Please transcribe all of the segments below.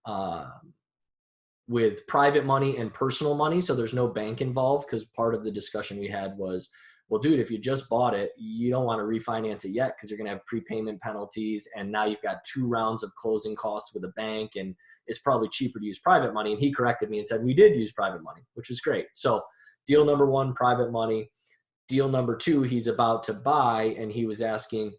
uh, with private money and personal money. So there's no bank involved, because part of the discussion we had was, well, dude, if you just bought it, you don't want to refinance it yet because you're going to have prepayment penalties. And now you've got 2 rounds of closing costs with a bank, and it's probably cheaper to use private money. And he corrected me and said, we did use private money, which is great. So deal number 1, private money. Deal number 2, he's about to buy, and he was asking,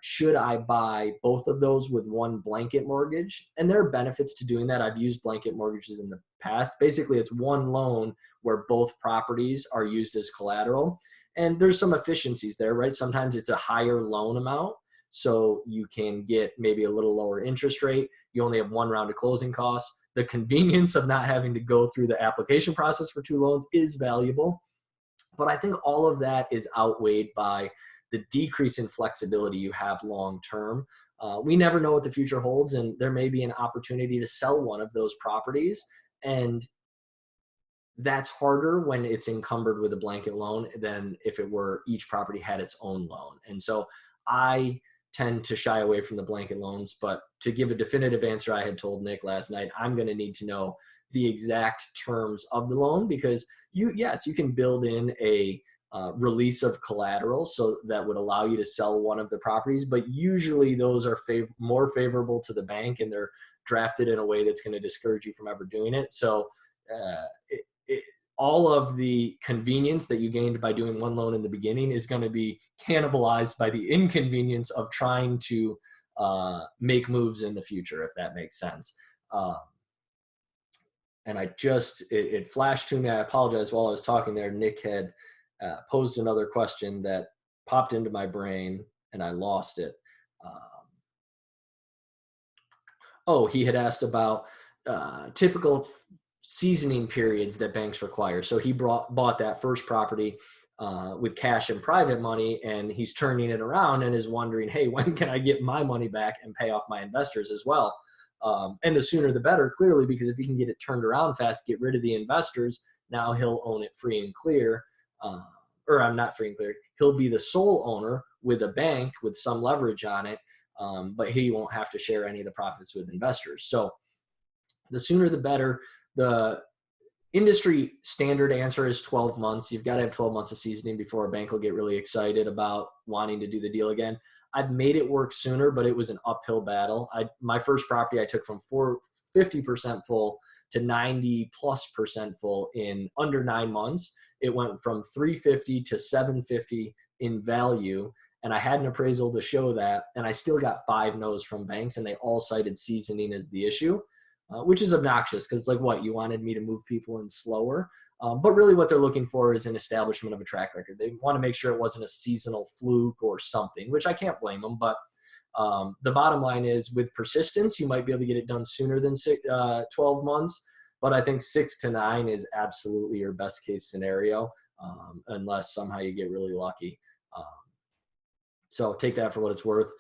should I buy both of those with one blanket mortgage? And there are benefits to doing that. I've used blanket mortgages in the past. Basically, it's one loan where both properties are used as collateral. And there's some efficiencies there, right? Sometimes it's a higher loan amount, so you can get maybe a little lower interest rate. You only have 1 round of closing costs. The convenience of not having to go through the application process for 2 loans is valuable. But I think all of that is outweighed by the decrease in flexibility you have long term. We never know what the future holds, and there may be an opportunity to sell one of those properties. And that's harder when it's encumbered with a blanket loan than if it were each property had its own loan. And so I tend to shy away from the blanket loans. But to give a definitive answer, I had told Nick last night, I'm going to need to know the exact terms of the loan, because you can build in a release of collateral so that would allow you to sell one of the properties, but usually those are more favorable to the bank, and they're drafted in a way that's going to discourage you from ever doing it. So all of the convenience that you gained by doing one loan in the beginning is going to be cannibalized by the inconvenience of trying to make moves in the future, if that makes sense. And it flashed to me, I apologize, while I was talking there, Nick had posed another question that popped into my brain and I lost it. He had asked about typical seasoning periods that banks require. So he bought that first property with cash and private money, and he's turning it around and is wondering, hey, when can I get my money back and pay off my investors as well? And the sooner the better, clearly, because if he can get it turned around fast, get rid of the investors, now he'll own it free and clear. Or I'm not free and clear. He'll be the sole owner with a bank with some leverage on it, but he won't have to share any of the profits with investors. So the sooner the better. The industry standard answer is 12 months. You've got to have 12 months of seasoning before a bank will get really excited about wanting to do the deal again. I've made it work sooner, but it was an uphill battle. My first property I took from 50% full to 90+% full in under 9 months. It went from 350 to 750 in value, and I had an appraisal to show that, and I still got 5 no's from banks, and they all cited seasoning as the issue. Which is obnoxious, because like, what, you wanted me to move people in slower? But really what they're looking for is an establishment of a track record. They want to make sure it wasn't a seasonal fluke or something, which I can't blame them. But the bottom line is, with persistence, you might be able to get it done sooner than 12 months. But I think 6 to 9 is absolutely your best case scenario, unless somehow you get really lucky. So take that for what it's worth.